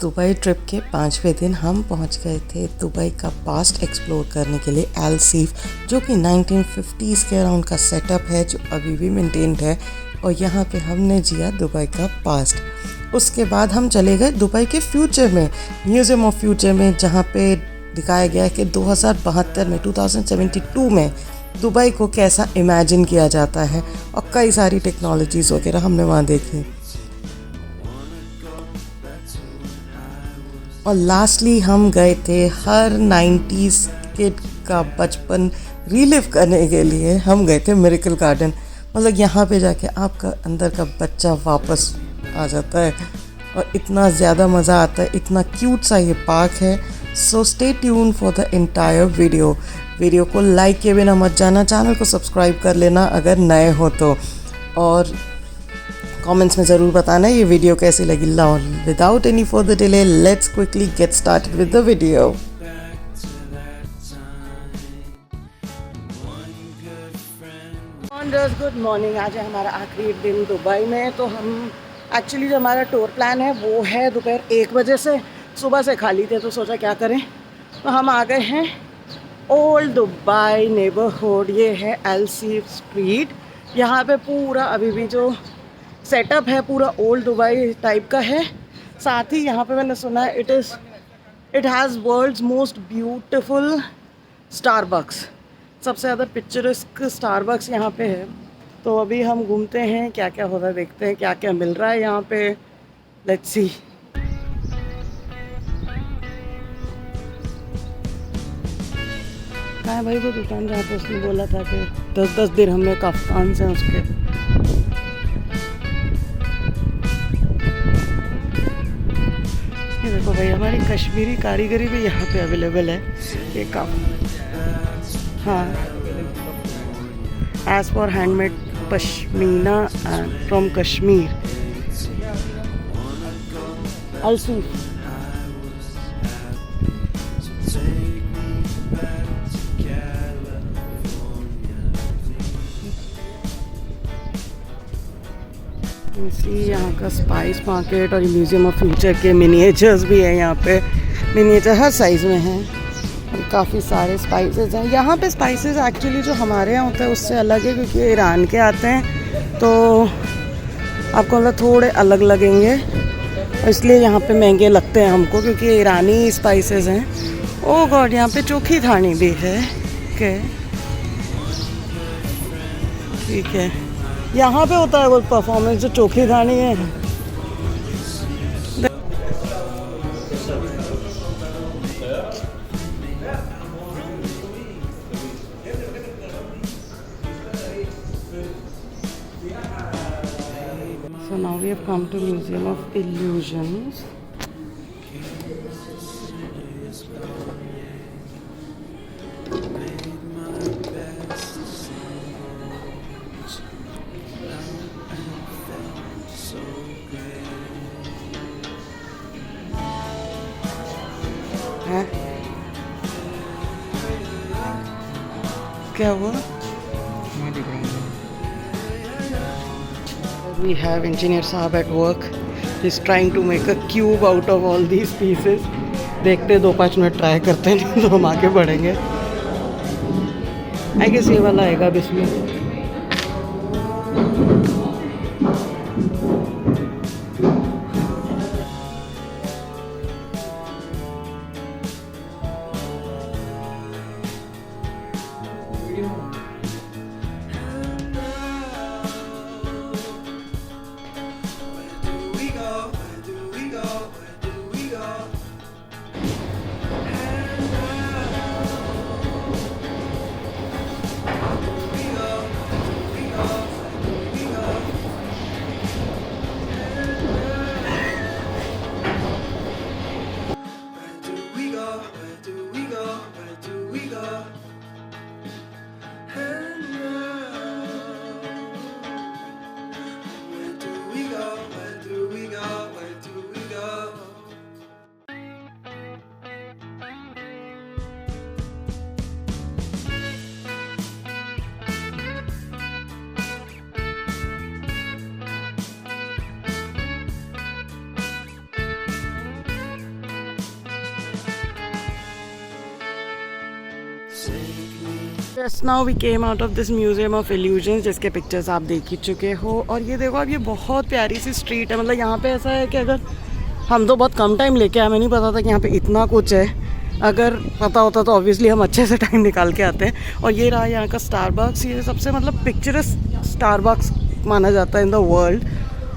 Dubai trip के 5वें दिन हम पहुंच गए थे दुबई का पास्ट एक्सप्लोर करने के लिए एल सीफ, जो कि 1950s के अराउंड का सेटअप है जो अभी भी मेंटेन्ड है। और यहाँ पे हमने जिया दुबई का पास्ट। उसके बाद हम चले गए दुबई के फ्यूचर में, म्यूज़ियम ऑफ फ्यूचर में, जहाँ पे दिखाया गया है कि 2072 में 2072 में दुबई को कैसा इमेजिन किया जाता है, और कई सारी टेक्नोलॉजीज़ वगैरह हमने वहाँ देखी। और लास्टली हम गए थे हर 90s किड का बचपन रीलिव करने के लिए, हम गए थे मिरेकल गार्डन। मतलब यहाँ पे जाके आपका अंदर का बच्चा वापस आ जाता है और इतना ज़्यादा मज़ा आता है, इतना क्यूट सा ये पार्क है। So stay tune for the entire video को लाइक किए बिना मत जाना, चैनल को सब्सक्राइब कर लेना अगर नए हो तो, और कमेंट्स में ज़रूर बताना ये वीडियो कैसी लगी। Without any further delay let's quickly get started with the video. Good morning. आज है हमारा आखिरी दिन दुबई में। तो हम एक्चुअली जो हमारा टूर प्लान है वो है दोपहर 1 बजे से। सुबह से खाली थे तो सोचा क्या करें, तो हम आ गए हैं ओल्ड दुबई नेबरहुड। ये है एल सीफ स्ट्रीट। यहाँ पे पूरा अभी भी जो सेटअप है पूरा ओल्ड दुबई टाइप का है। साथ ही यहाँ पे मैंने सुना है it has world's most beautiful Starbucks. सबसे ज़्यादा पिक्चरस्क स्टारबक्स यहाँ पे है। तो अभी हम घूमते हैं, क्या क्या हो रहा है देखते हैं, क्या क्या मिल रहा है यहाँ पे। Let's see. कहाँ है भाई वो दुकान जहाँ पे उसने बोला था कि 10-10 दिरहम में कफ्तान से उसके। ये देखो भाई, हमारी कश्मीरी कारीगरी भी यहाँ पे अवेलेबल है। ये काम, हाँ, as for handmade pashmina from Kashmir Al Seef. यहाँ का स्पाइस मार्केट और म्यूज़ियम ऑफ फ्यूचर के मिनिएचर्स भी है यहाँ पे। मिनिएचर हर साइज़ में हैं और काफ़ी सारे स्पाइसेस हैं यहाँ पे। स्पाइसेस एक्चुअली जो हमारे यहाँ होता है उससे अलग है, क्योंकि ये ईरान के आते हैं तो आपको मतलब थोड़े अलग लगेंगे, इसलिए यहाँ पे महंगे लगते हैं हमको, क्योंकि ये ईरानी स्पाइसेस हैं। ओह गॉड, यहाँ पे चोखी थानी भी है। ओके, ठीक है। यहाँ पे होता है वो परफॉर्मेंस जो चोखी धानी है। So now we have come to Museum of Illusions. क्या हुआ? We have engineer साहब at work. He's trying to make a cube out of all these pieces. देखते 2-5 मिनट ट्राई करते हैं, तो हम आगे बढ़ेंगे। आई गेस ये वाला आएगा अब इसमें। Just now we came out of this museum of illusions, जिसके पिक्चर्स आप देख ही चुके हो। और ये देखो अब ये बहुत प्यारी सी स्ट्रीट है। मतलब यहाँ पे ऐसा है कि अगर हम तो बहुत कम टाइम लेके आए, हमें नहीं पता था कि यहाँ पे इतना कुछ है। अगर पता होता तो ऑब्वियसली हम अच्छे से टाइम निकाल के आते हैं। और ये रहा यहाँ का स्टारबक्स। ये सबसे मतलब पिक्चरस स्टारबक्स माना जाता है इन द वर्ल्ड।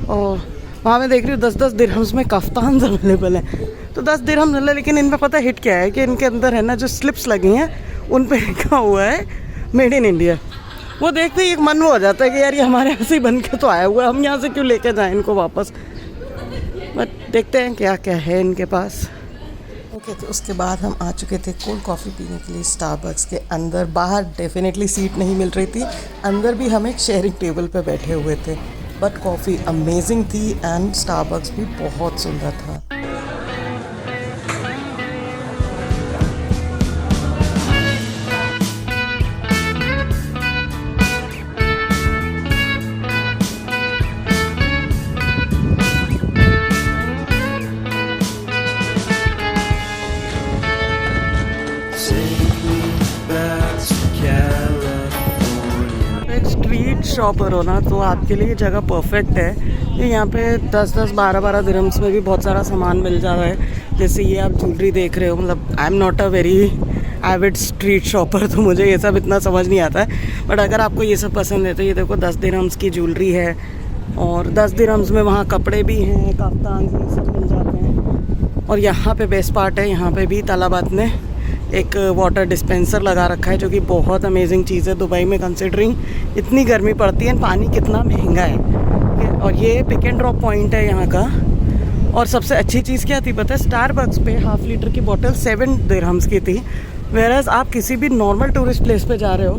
और वहाँ मैं देख रही हूँ 10-10 दिरहम्स में कफ्तान अवेलेबल है। तो 10 दिरहम है, लेकिन इनमें पता हिट क्या है कि इनके अंदर है ना जो स्लिप्स लगी हैं उन पे लिखा हुआ है मेड इन इंडिया। वो देखते ही एक मन वो हो जाता है कि यार ये हमारे यहाँ से ही बन के तो आया हुआ है, हम यहाँ से क्यों लेके जाएं इनको वापस। बट देखते हैं क्या क्या है इनके पास। ओके, तो उसके बाद हम आ चुके थे कोल्ड कॉफ़ी पीने के लिए स्टारबक्स के अंदर। बाहर डेफिनेटली सीट नहीं मिल रही थी, अंदर भी हम एक शेयरिंग टेबल पे बैठे हुए थे। बट कॉफ़ी अमेजिंग थी एंड स्टारबक्स भी बहुत सुंदर था। स्ट्रीट शॉपर हो ना तो आपके लिए जगह परफेक्ट है। ये यहाँ पे 10-10, 12-12 दिरहम्स में भी बहुत सारा सामान मिल जाता है। जैसे ये आप ज्वेलरी देख रहे हो, मतलब I am not a very Avid street shopper, तो मुझे ये सब इतना समझ नहीं आता है। बट अगर आपको ये सब पसंद है तो ये देखो 10 दिरहम्स की ज्वेलरी है। और 10 दिरहम्स में वहाँ कपड़े भी हैं, कफ्तान भी सब मिल जाते हैं। और यहाँ पे बेस्ट पार्ट है, यहाँ पे भी तालाबात ने एक वाटर डिस्पेंसर लगा रखा है, जो कि बहुत अमेजिंग चीज़ है दुबई में, कंसिडरिंग इतनी गर्मी पड़ती है, पानी कितना महंगा है। और ये पिक एंड ड्रॉप पॉइंट है यहाँ का। और सबसे अच्छी चीज़ क्या थी पता है, स्टारबक्स पे हाफ लीटर की बोतल 7 दिरहम्स की थी। वेरएज आप किसी भी नॉर्मल टूरिस्ट प्लेस पे जा रहे हो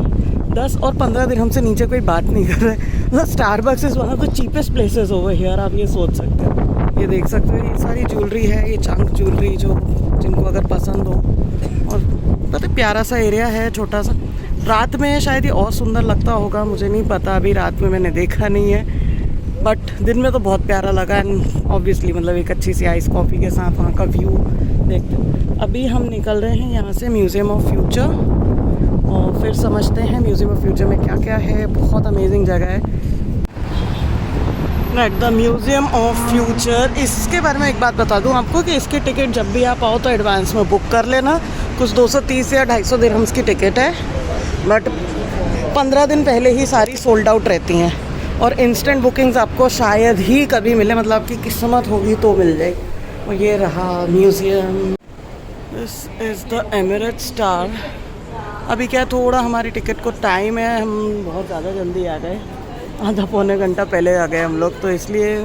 10 और 15 दिरहम से नीचे कोई बात नहीं कर रहे। मतलब Starbucks is one of the cheapest places over here, आप ये सोच सकते हो। ये देख सकते हो, ये सारी ज्वेलरी है, ये चंक ज्वेलरी जो जिनको अगर पसंद हो। और पता प्यारा सा एरिया है, छोटा सा। रात में शायद ये और सुंदर लगता होगा, मुझे नहीं पता, अभी रात में मैंने देखा नहीं है। बट दिन में तो बहुत प्यारा लगा एंड ऑब्वियसली मतलब एक अच्छी सी आइस कॉफ़ी के साथ वहाँ का व्यू देखते। अभी हम निकल रहे हैं यहाँ से म्यूज़ियम ऑफ फ्यूचर और फिर समझते हैं म्यूज़ियम ऑफ फ्यूचर में क्या क्या है। बहुत अमेजिंग जगह है right, the museum of future. इसके बारे में एक बात बता दूं आपको कि इसकी टिकट जब भी आप आओ तो एडवांस में बुक कर लेना। कुछ 230 या 250 दिरहम्स की टिकट है, बट 15 दिन पहले ही सारी सोल्ड आउट रहती हैं। और इंस्टेंट बुकिंग्स आपको शायद ही कभी मिले, मतलब आपकी किस्मत होगी तो मिल जाएगी। और ये रहा museum. This is the Emirates star. अभी क्या थोड़ा हमारी टिकट को टाइम है, हम बहुत ज़्यादा जल्दी आ गए, आधा पौने घंटा पहले आ गए हम लोग, तो इसलिए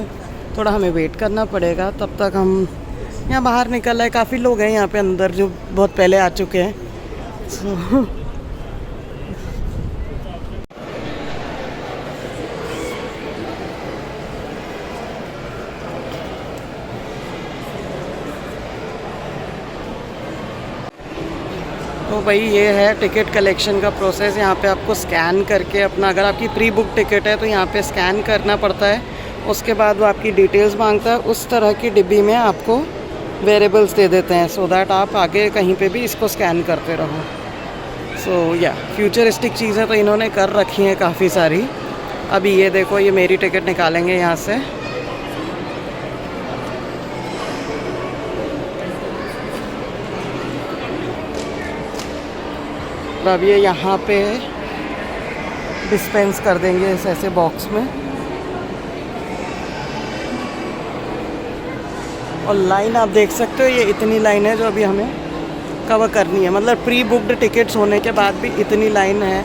थोड़ा हमें वेट करना पड़ेगा। तब तक हम यहाँ बाहर निकल आए। काफ़ी लोग हैं यहाँ पे अंदर जो बहुत पहले आ चुके हैं। तो भाई ये है टिकट कलेक्शन का प्रोसेस। यहाँ पे आपको स्कैन करके अपना, अगर आपकी प्री बुक टिकट है तो यहाँ पे स्कैन करना पड़ता है। उसके बाद वो आपकी डिटेल्स मांगता है। उस तरह की डिब्बी में आपको वेरिएबल्स दे देते हैं सो दैट आप आगे कहीं पे भी इसको स्कैन करते रहो। सो या फ्यूचरिस्टिक चीज़ें तो इन्होंने कर रखी हैं काफ़ी सारी। अभी ये देखो, ये मेरी टिकट निकालेंगे यहाँ से। अब ये यहाँ पे डिस्पेंस कर देंगे इस ऐसे बॉक्स में। और लाइन आप देख सकते हो, ये इतनी लाइन है जो अभी हमें कवर करनी है। मतलब प्री बुक्ड टिकट्स होने के बाद भी इतनी लाइन है,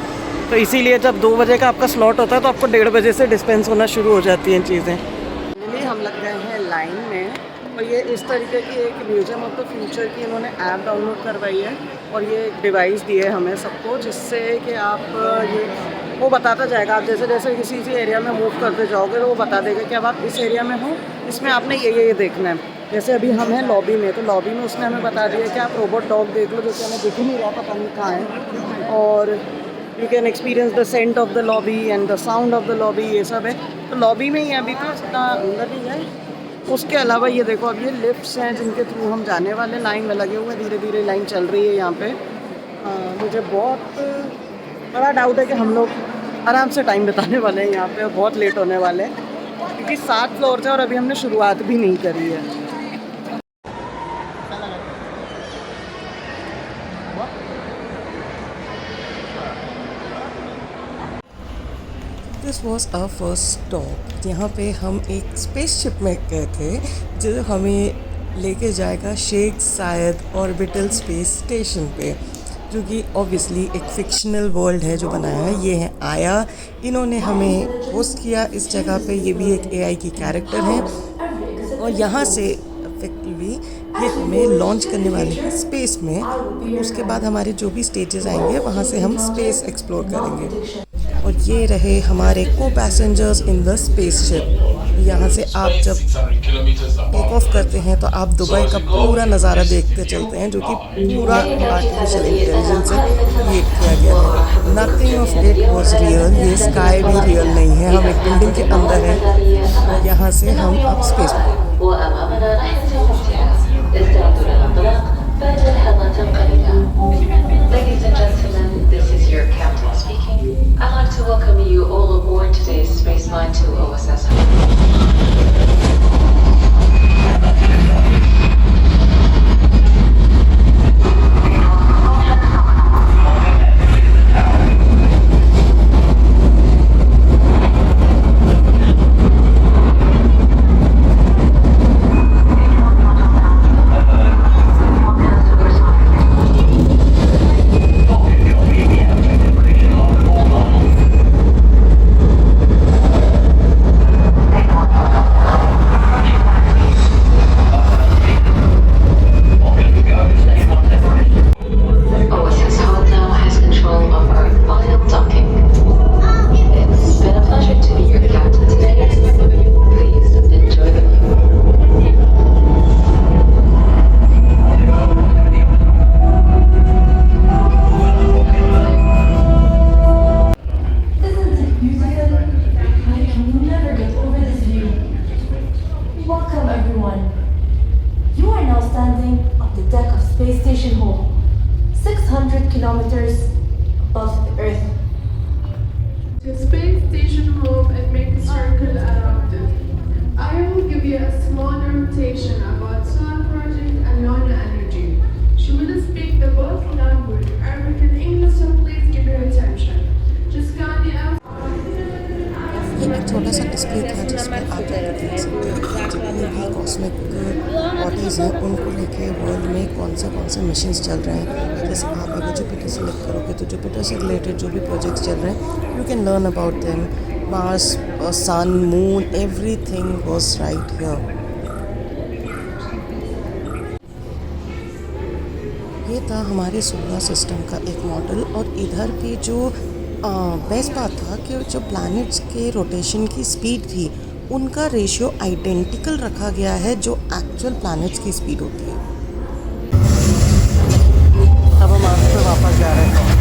तो इसीलिए जब 2 बजे का आपका स्लॉट होता है तो आपको 1:30 बजे से डिस्पेंस होना शुरू हो जाती हैं चीज़ें। फाइनली हम लग गए हैं लाइन में। और ये इस तरीके की एक म्यूज़ियम ऑफ द फ्यूचर की इन्होंने ऐप डाउनलोड करवाई है। और ये एक डिवाइस दी है हमें सबको, जिससे कि आप ये वो बताता जाएगा। आप जैसे जैसे किसी एरिया में मूव करते जाओगे तो वो बता देगा कि अब आप इस एरिया में हो, इसमें आपने ये देखना है। जैसे अभी हम हैं लॉबी में, तो लॉबी में उसने हमें बता दिया कि आप रोबोट डॉग देख लो, जो कि हमें दिख ही नहीं रहा, पता नहीं कहाँ है। और you can experience the scent of the lobby and the sound of the lobby, ये सब है। तो लॉबी में ही अभी तो इतना अंदर नहीं है। उसके अलावा ये देखो, अब ये लिफ्ट्स हैं जिनके थ्रू हम जाने वाले। लाइन में लगे हुए, धीरे धीरे लाइन चल रही है यहाँ पे। मुझे बहुत बड़ा डाउट है कि हम लोग आराम से टाइम बिताने वाले हैं यहाँ पे और बहुत लेट होने वाले हैं क्योंकि 7 फ्लोर है और अभी हमने शुरुआत भी नहीं करी है। This was our first stop. यहाँ पे हम एक स्पेसशिप में गए थे जो हमें लेके जाएगा शेख जायद ऑर्बिटल स्पेस स्टेशन पे, जो कि ऑब्वियसली एक फिक्शनल वर्ल्ड है जो बनाया है। ये है आया, इन्होंने हमें होस्ट किया इस जगह पे। ये भी एक एआई की कैरेक्टर है और यहाँ से इफेक्टिवली ये हमें लॉन्च करने वाले हैं स्पेस में। उसके बाद हमारे जो भी स्टेजेस आएंगे वहाँ से हम स्पेस एक्सप्लोर करेंगे। और ये रहे हमारे को पैसेंजर्स इन द स्पेसशिप। यहाँ से आप जब टेक ऑफ करते हैं तो आप दुबई का पूरा नज़ारा देखते चलते हैं, जो कि पूरा आर्टिफिशियल इंटेलिजेंस से क्रिएट किया गया है। Nothing of it was real. ये स्काई भी रियल नहीं है, हम एक बिल्डिंग के अंदर हैं और यहाँ से हम अब स्पेस में। Ladies and gentlemen, this is your captain speaking. I'd like to welcome you all aboard today's Spaceflight to OSS. Space Station Home, 600 kilometers above the Earth. The Space Station Home and make a circle around it. I will give you a small rotation about solar project and Luna Energy. She will speak the both language, Arabic and English, so please give your attention. Just kindly ask. ये एक छोटा सा display था जिसमें आप देख सकते हैं जितने भी कॉस्मिक बॉडीज़ हैं उनको लेके वर्ल्ड में कौन से मिशंस चल रहे हैं। जैसे आप अगर जुपिटर सेलेक्ट करोगे तो जुपिटर से रिलेटेड जो भी प्रोजेक्ट्स चल रहे हैं you can learn about them. Mars, sun, moon, everything was right here. ये था हमारे सोलर सिस्टम का एक मॉडल। और इधर पे जो बेस्ट बात था कि जो प्लैनेट्स के रोटेशन की स्पीड थी उनका रेशियो आइडेंटिकल रखा गया है जो एक्चुअल प्लैनेट्स की स्पीड होती है। अब हम अर्थ पे वापस जा रहे हैं।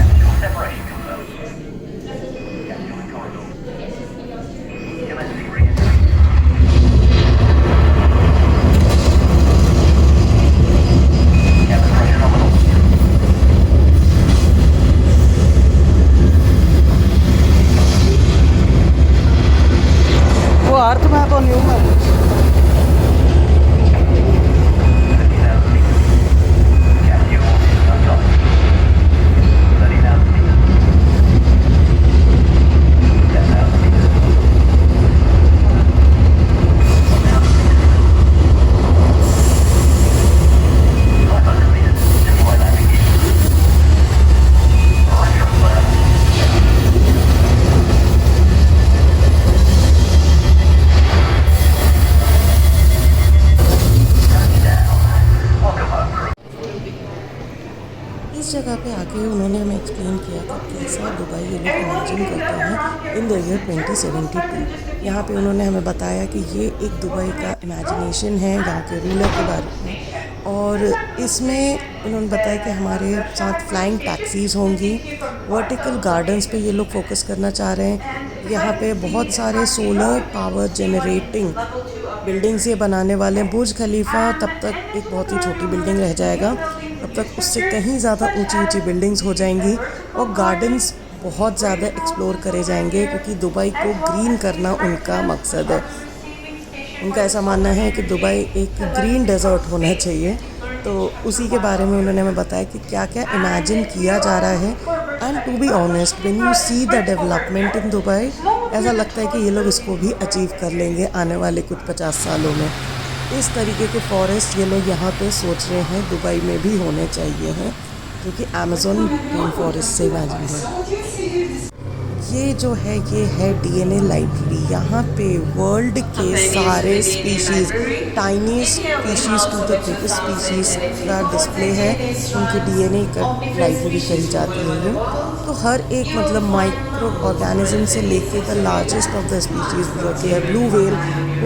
अर्थ में तो न्यू में इस जगह पे आके उन्होंने हमें एक्सप्लेन किया था कैसा दुबई ये लोग इमेजिन करते हैं इन द ईयर 2072। यहाँ पे उन्होंने हमें बताया कि ये एक दुबई का इमेजिनेशन है यहाँ के रूलर के बारे में। और इसमें उन्होंने बताया कि हमारे साथ फ्लाइंग टैक्सीज़ होंगी। वर्टिकल गार्डन्स पे ये लोग फोकस करना चाह रहे हैं। यहाँ पे बहुत सारे सोलर पावर जनरेटिंग बिल्डिंग्स ये बनाने वाले हैं। बुर्ज खलीफा तब तक एक बहुत ही छोटी बिल्डिंग रह जाएगा, तब तक उससे कहीं ज़्यादा ऊंची ऊंची बिल्डिंग्स हो जाएंगी और गार्डन्स बहुत ज़्यादा एक्सप्लोर करे जाएंगे, क्योंकि दुबई को ग्रीन करना उनका मकसद है। उनका ऐसा मानना है कि दुबई एक ग्रीन डेजर्ट होना चाहिए। तो उसी के बारे में उन्होंने हमें बताया कि क्या क्या इमेजिन किया जा रहा है। And to be honest, when you see the development in Dubai, ऐसा लगता है कि ये लोग इसको भी अचीव कर लेंगे आने वाले कुछ 50 सालों में। इस तरीके के फॉरेस्ट ये लोग यहाँ पे सोच रहे हैं दुबई में भी होने चाहिए हैं, जो कि अमेज़न रेन फॉरेस्ट से इमेजिन है। ये जो है ये है DNA लाइब्रेरी। यहाँ पे वर्ल्ड के सारे species, tiny species to the biggest species का डिस्प्ले है। उनकी DNA का लाइब्रेरी कही जाती है ये। तो हर एक मतलब माइक्रो ऑर्गेनिज्म से लेके the largest of the species जो कि है ब्लू व्हेल,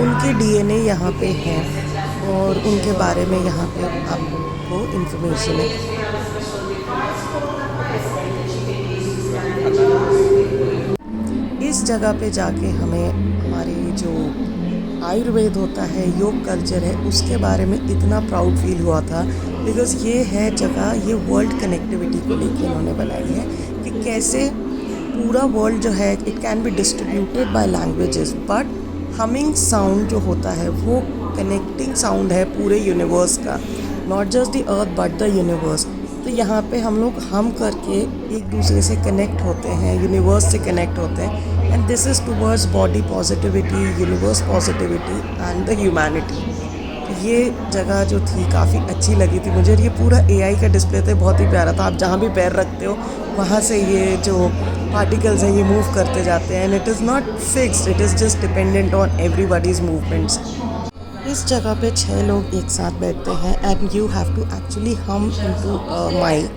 उनके DNA यहाँ पे हैं और उनके बारे में यहाँ पे आपको इंफॉर्मेशन है। इस जगह पे जाके हमें हमारे जो आयुर्वेद होता है, योग कल्चर है, उसके बारे में इतना प्राउड फील हुआ था। बिकॉज़ ये है जगह, ये वर्ल्ड कनेक्टिविटी को लेके इन्होंने बनाई है कि कैसे पूरा वर्ल्ड जो है it can be distributed by languages, but humming sound जो होता है वो कनेक्टिंग साउंड है पूरे यूनिवर्स का, not just the earth but the universe. तो यहाँ पे हम लोग हम करके एक दूसरे से कनेक्ट होते हैं, यूनिवर्स से कनेक्ट होते हैं। And this is towards body positivity, universe positivity and the humanity. ये जगह जो थी काफ़ी अच्छी लगी थी मुझे। ये पूरा AI का डिस्प्ले था, बहुत ही प्यारा था। आप जहाँ भी पैर रखते हो वहाँ से ये जो पार्टिकल्स हैं ये मूव करते जाते हैं। And it is not fixed, it is just dependent on everybody's movements. इस जगह पे 6 लोग एक साथ बैठते हैं and you have to actually hum into mic.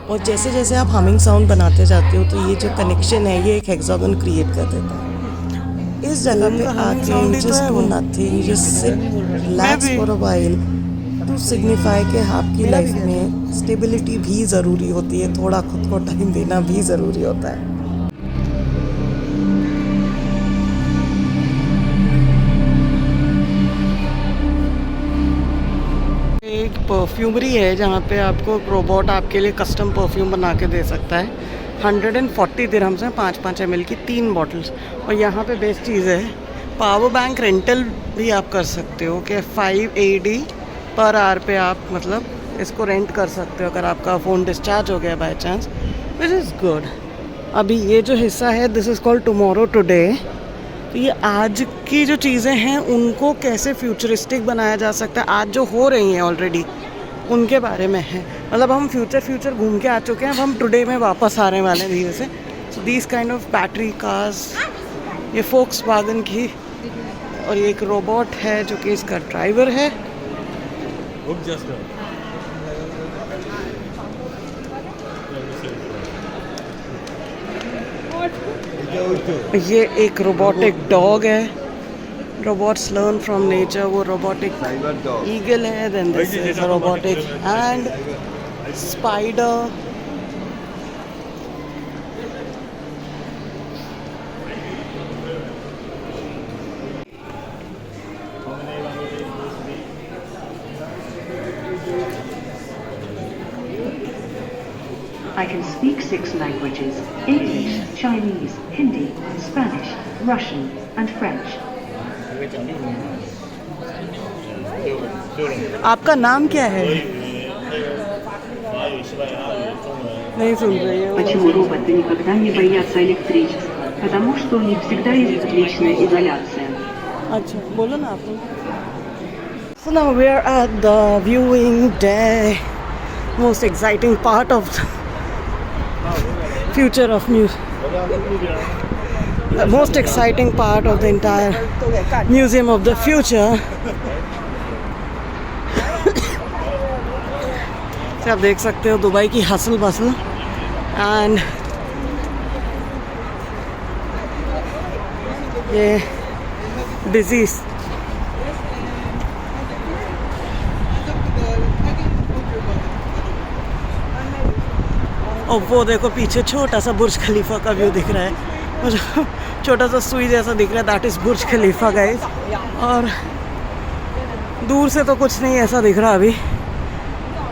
और जैसे जैसे आप हमिंग साउंड बनाते जाते हो तो ये जो कनेक्शन है ये एक हेक्सागन क्रिएट कर देता है। इस जगह पे आके just do nothing, just sit, relax for a while to signify कि आपकी लाइफ में स्टेबिलिटी भी ज़रूरी होती है, थोड़ा खुद को टाइम देना भी ज़रूरी होता है। एक परफ्यूमरी है जहाँ पे आपको रोबोट आपके लिए कस्टम परफ्यूम बना के दे सकता है। 140 दिरहम्स हैं 5-5 ml की 3 बॉटल्स। और यहाँ पे बेस्ट चीज़ है, पावर बैंक रेंटल भी आप कर सकते हो कि 5 AD पर आवर पे आप मतलब इसको रेंट कर सकते हो अगर आपका फ़ोन डिस्चार्ज हो गया by chance, which is good. अभी ये जो हिस्सा है this is called tomorrow today. तो ये आज की जो चीज़ें हैं उनको कैसे फ्यूचरिस्टिक बनाया जा सकता है, आज जो हो रही हैं ऑलरेडी उनके बारे में है। मतलब हम फ्यूचर घूम के आ चुके हैं, अब हम टुडे में वापस आने वाले हैं धीरे से। So these kind of battery cars, ये फोक्सवैगन की, और ये एक रोबोट है जो कि इसका ड्राइवर है। ये एक रोबोटिक डॉग है, रोबोट्स लर्न फ्रॉम नेचर। वो रोबोटिक ईगल है, then this is robotic and spider. I can speak 6 languages: English, Chinese, Hindi, Spanish, Russian, and French. आपका नाम क्या है? नहीं सुन रही है। Почему роботы никогда не боятся электричества? Потому что у них всегда есть отличная изоляция. अच्छा, बोलो ना आप। So now we are at the viewing day, most exciting part of the future of the most exciting part of the entire museum of the future. तो आप देख सकते हो दुबई की हसल बसल एंड ये डिजीज। और वो देखो पीछे छोटा सा बुर्ज खलीफा का व्यू दिख रहा है, मुझे छोटा सा सुई जैसा दिख रहा है, that is Burj Khalifa guys. और दूर से तो कुछ नहीं ऐसा दिख रहा अभी,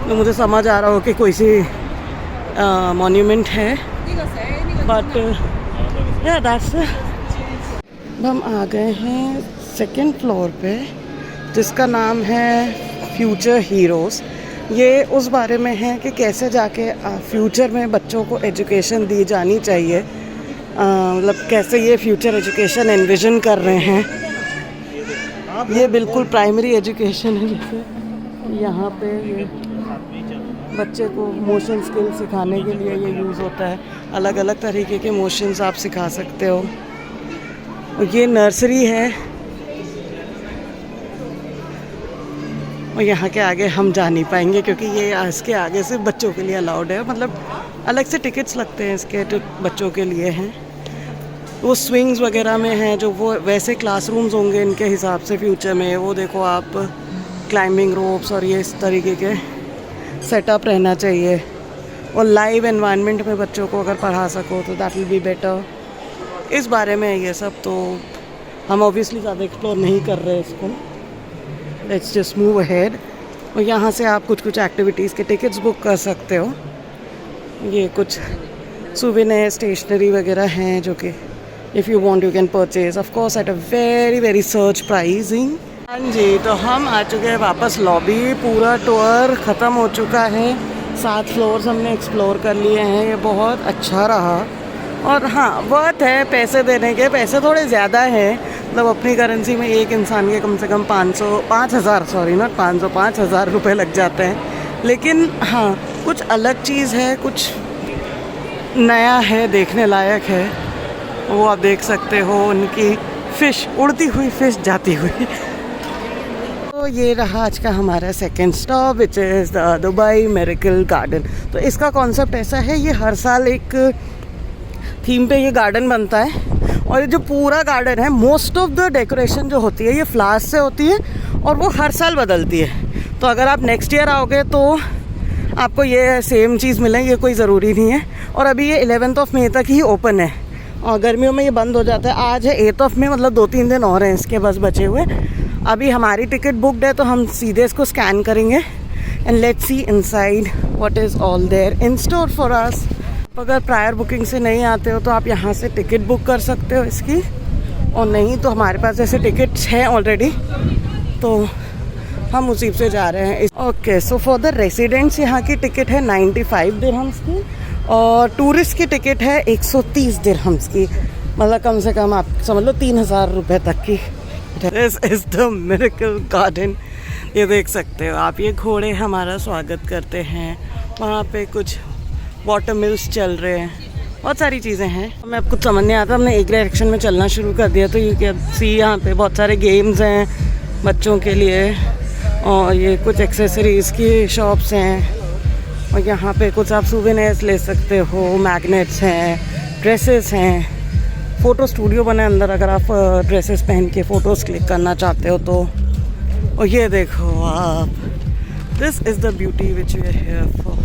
तो मुझे समझ आ रहा हो कि कोई सी मॉन्यूमेंट है। बट या दैट्स। हम आ गए हैं सेकंड फ्लोर पे, जिसका नाम है फ्यूचर हीरोज़। ये उस बारे में है कि कैसे जाके फ्यूचर में बच्चों को एजुकेशन दी जानी चाहिए, मतलब कैसे ये फ्यूचर एजुकेशन एनविजन कर रहे हैं। ये बिल्कुल प्राइमरी एजुकेशन है, जैसे यहाँ पे ये बच्चे को मोशन स्किल सिखाने के लिए ये यूज़ होता है। अलग अलग तरीके के मोशंस आप सिखा सकते हो। और ये नर्सरी है, और यहाँ के आगे हम जा नहीं पाएंगे क्योंकि ये इसके आगे से बच्चों के लिए अलाउड है, मतलब अलग से टिकट्स लगते हैं इसके जो बच्चों के लिए हैं। वो स्विंग्स वगैरह में हैं जो वो वैसे क्लासरूम्स होंगे इनके हिसाब से फ्यूचर में। वो देखो आप क्लाइंबिंग रोप्स और ये इस तरीके के सेटअप रहना चाहिए। और लाइव एनवायरनमेंट में बच्चों को अगर पढ़ा सको तो दैट विल बी बेटर। इस बारे में ये सब तो हम ऑब्वियसली ज़्यादा एक्सप्लोर नहीं कर रहे इसको। Let's just move ahead. और यहाँ से आप कुछ कुछ एक्टिविटीज़ के टिकट्स बुक कर सकते हो। ये कुछ सूवेनियर स्टेशनरी वगैरह हैं जो कि if you want you can purchase, of course at a very very search pricing. हाँ जी, तो हम आ चुके हैं वापस लॉबी। पूरा टूर ख़त्म हो चुका है, 7 फ्लोर्स हमने एक्सप्लोर कर लिए हैं। ये बहुत अच्छा रहा। और हाँ, वर्थ है पैसे देने के। पैसे थोड़े ज़्यादा हैं, मतलब अपनी करेंसी में एक इंसान के कम से कम 5,000 रुपये लग जाते हैं। लेकिन हाँ, कुछ अलग चीज़ है, कुछ नया है, देखने लायक है। वो आप देख सकते हो, उनकी फ़िश, उड़ती हुई फ़िश जाती हुई। तो ये रहा आज का हमारा second stop, which is the Dubai miracle garden. तो इसका कॉन्सेप्ट ऐसा है, ये हर साल एक थीम पे ये गार्डन बनता है। और ये जो पूरा गार्डन है, मोस्ट ऑफ द डेकोरेशन जो होती है ये फ्लावर्स से होती है और वो हर साल बदलती है। तो अगर आप नेक्स्ट ईयर आओगे तो आपको ये सेम चीज़ मिले, ये कोई ज़रूरी नहीं है। और अभी ये 11 मई तक ही ओपन है और गर्मियों में ये बंद हो जाता है। आज है 8 मई, मतलब 2-3 दिन और हैं इसके बस बचे हुए। अभी हमारी टिकट बुकड है तो हम सीधे इसको स्कैन करेंगे and let's see inside what is all there in store for us. अगर प्रायर बुकिंग से नहीं आते हो तो आप यहाँ से टिकट बुक कर सकते हो इसकी, और नहीं तो हमारे पास जैसे टिकट्स हैं ऑलरेडी तो हम उसी से जा रहे हैं। Okay, so for the residents यहाँ की टिकट है 95 दिरहम्स की और टूरिस्ट की टिकट है 130 दिरहम्स की, मतलब कम से कम आप समझ लो 3,000 रुपये तक की। This is the miracle garden. ये देख सकते हो आप, ये घोड़े हमारा स्वागत करते हैं। वहाँ पे कुछ वाटर मिल्स चल रहे हैं, बहुत सारी चीज़ें हैं। हमें अब कुछ समझ नहीं आता, हमने एक डायरेक्शन में चलना शुरू कर दिया। तो यू कैन सी यहाँ पे बहुत सारे गेम्स हैं बच्चों के लिए, और ये कुछ एक्सेसरीज़ की शॉप्स हैं। और यहाँ पे कुछ आप सूवेनियर्स ले सकते हो, मैग्नेट्स हैं, ड्रेसेस हैं, फ़ोटो स्टूडियो बना है अंदर अगर आप ड्रेसेस पहन के फ़ोटोज़ क्लिक करना चाहते हो तो। और ये देखो आप, this is the beauty which we are here for.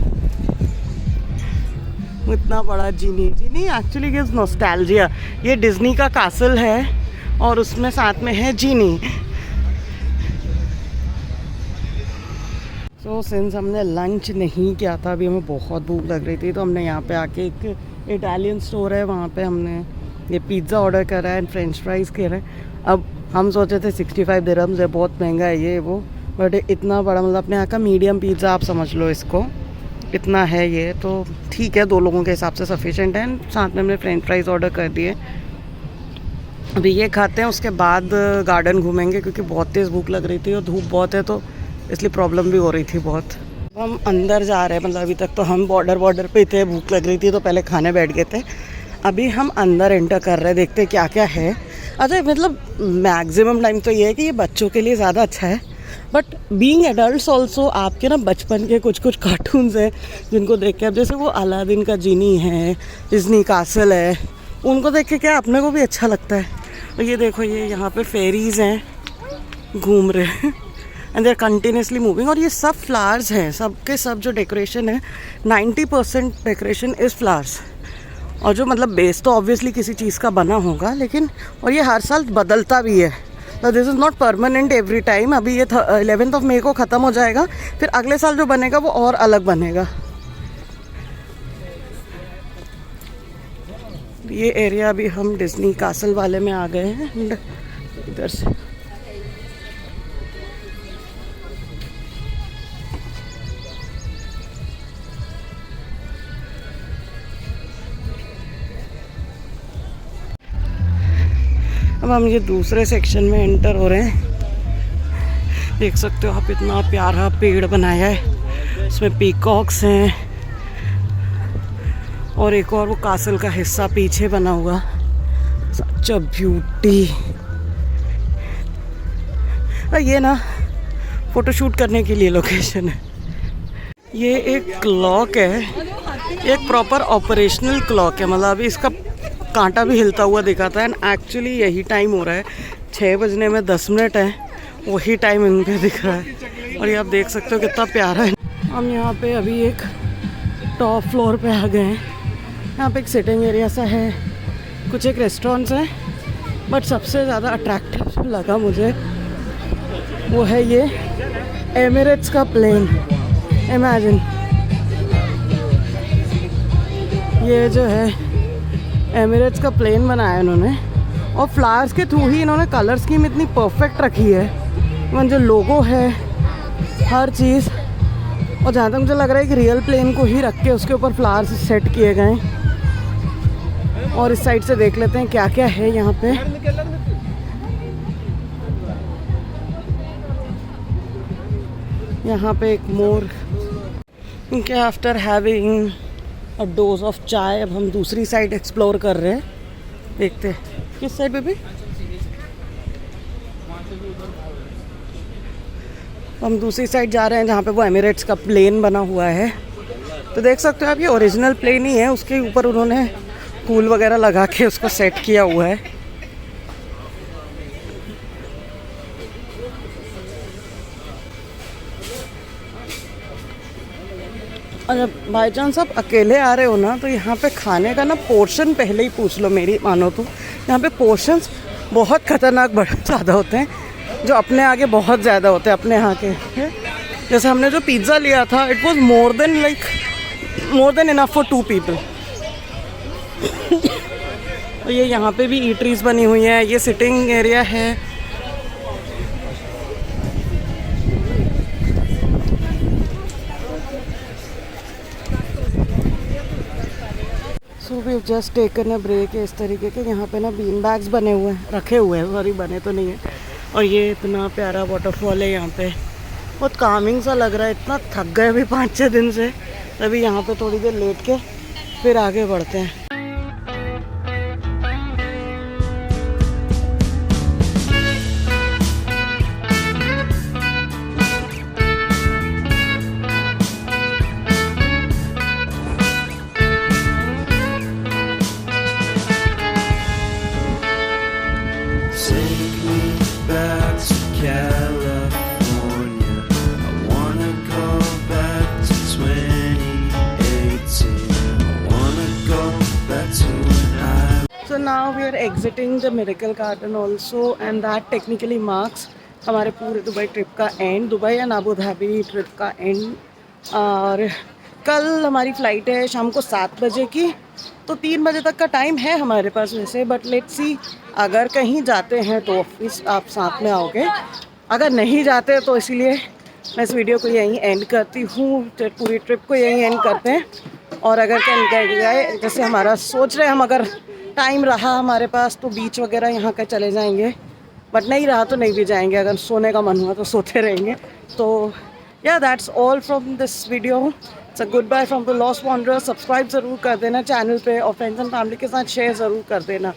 इतना बड़ा जीनी एक्चुअली गिव्स नॉस्टैल्जिया। ये डिज्नी का कासल है और उसमें साथ में है जीनी। सो सिंस हमने लंच नहीं किया था, अभी हमें बहुत भूख लग रही थी, तो हमने यहाँ पे आके, एक इटालियन स्टोर है वहाँ पे हमने ये पिज़्ज़ा ऑर्डर करा है एंड फ्रेंच फ्राइज़ के रहे। अब हम सोचे थे 65 दिरहम्स है, बहुत महंगा है ये वो, बट इतना बड़ा, मतलब अपने यहाँ का मीडियम पिज़्ज़ा आप समझ लो इसको, इतना है ये, तो ठीक है, 2 लोगों के हिसाब से सफिशेंट है। साथ में हमने फ्रेंच फ्राइज़ ऑर्डर कर दिए। अभी ये खाते हैं, उसके बाद गार्डन घूमेंगे क्योंकि बहुत तेज़ भूख लग रही थी और धूप बहुत है, तो इसलिए प्रॉब्लम भी हो रही थी बहुत। हम अंदर जा रहे हैं, मतलब अभी तक तो हम बॉर्डर पे थे, भूख लग रही थी तो पहले खाने बैठ गए थे। अभी हम अंदर एंटर कर रहे हैं, देखते हैं क्या क्या है। अच्छा, मतलब मैक्सिमम टाइम तो ये है कि ये बच्चों के लिए ज़्यादा अच्छा है, बट बीइंग एडल्ट्स ऑल्सो आपके ना बचपन के कुछ कुछ कार्टून्स हैं जिनको देख के, अब जैसे वो अलादीन का जीनी है, डिज्नी कासल है, उनको देख के क्या अपने को भी अच्छा लगता है। और ये देखो, ये यहाँ पे फेरीज हैं घूम रहे हैं and they are continuously moving. और ये सब फ्लावर्स हैं, सब के सब जो डेकोरेशन है 90% डेकोरेशन इज़ फ्लावर्स। और जो मतलब बेस तो ऑब्वियसली किसी चीज़ का बना होगा, लेकिन और ये हर साल बदलता भी है, तो this is not permanent every time. अभी ये 11 मई को ख़त्म हो जाएगा, फिर अगले साल जो बनेगा वो और अलग बनेगा। ये एरिया अभी हम डिज्नी कासल वाले में आ गए हैं एंड इधर से अब हम ये दूसरे सेक्शन में एंटर हो रहे हैं। देख सकते हो आप, इतना प्यारा पेड़ बनाया है, उसमें पीकॉक्स हैं और एक और वो कासल का हिस्सा पीछे बना हुआ। सच अ ब्यूटी। ये ना फोटोशूट करने के लिए लोकेशन है। ये एक क्लॉक है, एक प्रॉपर ऑपरेशनल क्लॉक है, मतलब अभी इसका कांटा भी हिलता हुआ दिखा था एंड एक्चुअली यही टाइम हो रहा है। 6 बजने में 10 मिनट है, वही टाइम इन पे दिख रहा है। और ये आप देख सकते हो कितना प्यारा है। हम यहाँ पे अभी एक टॉप फ्लोर पे आ गए हैं। यहाँ पे एक सिटिंग एरिया सा है, कुछ एक रेस्टोरेंट्स हैं, बट सबसे ज़्यादा अट्रैक्टिव लगा मुझे वो है ये एमिरेट्स का प्लेन। इमेजिन, ये जो है एमिरेट्स का प्लेन बनाया इन्होंने और फ्लावर्स के थ्रू ही इन्होंने कलर स्कीम इतनी परफेक्ट रखी है। इवन जो लोगो है, हर चीज़। और जहाँ तक मुझे लग रहा है कि रियल प्लेन को ही रख के उसके ऊपर फ्लावर्स सेट किए गए। और इस साइड से देख लेते हैं क्या क्या है यहाँ पे। यहाँ पे एक मोर। क्योंकि after having a dose of चाय अब हम दूसरी साइड एक्सप्लोर कर रहे हैं। देखते हैं किस साइड पे भी। हम दूसरी साइड जा रहे हैं जहाँ पे वो एमिरेट्स का प्लेन बना हुआ है। तो देख सकते हो आप, ये ओरिजिनल प्लेन ही है, उसके ऊपर उन्होंने फूल वगैरह लगा के उसको सेट किया हुआ है। और जब बाई चांस आप अकेले आ रहे हो ना, तो यहाँ पे खाने का ना पोर्शन पहले ही पूछ लो। मेरी मानो तो यहाँ पे पोर्शंस बहुत खतरनाक बड़े ज़्यादा होते हैं, जो अपने आगे बहुत ज़्यादा होते हैं अपने यहाँ के। जैसे हमने जो पिज़्ज़ा लिया था, it was more than enough for 2 people. और ये यहाँ पे भी ईटरीज बनी हुई हैं, ये सिटिंग एरिया है। So we just taken a break. इस तरीके के यहाँ पे ना बीन बैग्स बने हुए हैं, रखे हुए हैं, सॉरी बने तो नहीं है। और ये इतना प्यारा वाटरफॉल है यहाँ पे, बहुत कामिंग सा लग रहा है। इतना थक गए अभी 5-6 दिन से, तभी यहाँ पे थोड़ी देर लेट के फिर आगे बढ़ते हैं। So now we are exiting the Miracle Garden also, and that technically marks हमारे पूरे दुबई ट्रिप का and, Dubai and Abu Dhabi trip का एंड। और कल हमारी फ़्लाइट है शाम को 7 बजे की, तो 3 बजे तक का टाइम है हमारे पास वैसे। बट लेट्स सी, अगर कहीं जाते हैं तो ऑफिस आप साथ में आओगे, अगर नहीं जाते तो इसीलिए मैं इस वीडियो को यहीं एंड करती हूँ। पूरी ट्रिप को यहीं एंड करते हैं। और अगर कहीं गए, जैसे हमारा सोच रहे हम, अगर टाइम रहा हमारे पास तो बीच वगैरह यहाँ का चले जाएंगे, बट नहीं रहा तो नहीं भी जाएंगे। अगर सोने का मन हुआ तो सोते रहेंगे। तो yeah that's all from this video. It's a goodbye from the lost wanderer. Subscribe ज़रूर कर देना चैनल पे और फ्रेंड्स एंड फैमिली के साथ शेयर ज़रूर कर देना।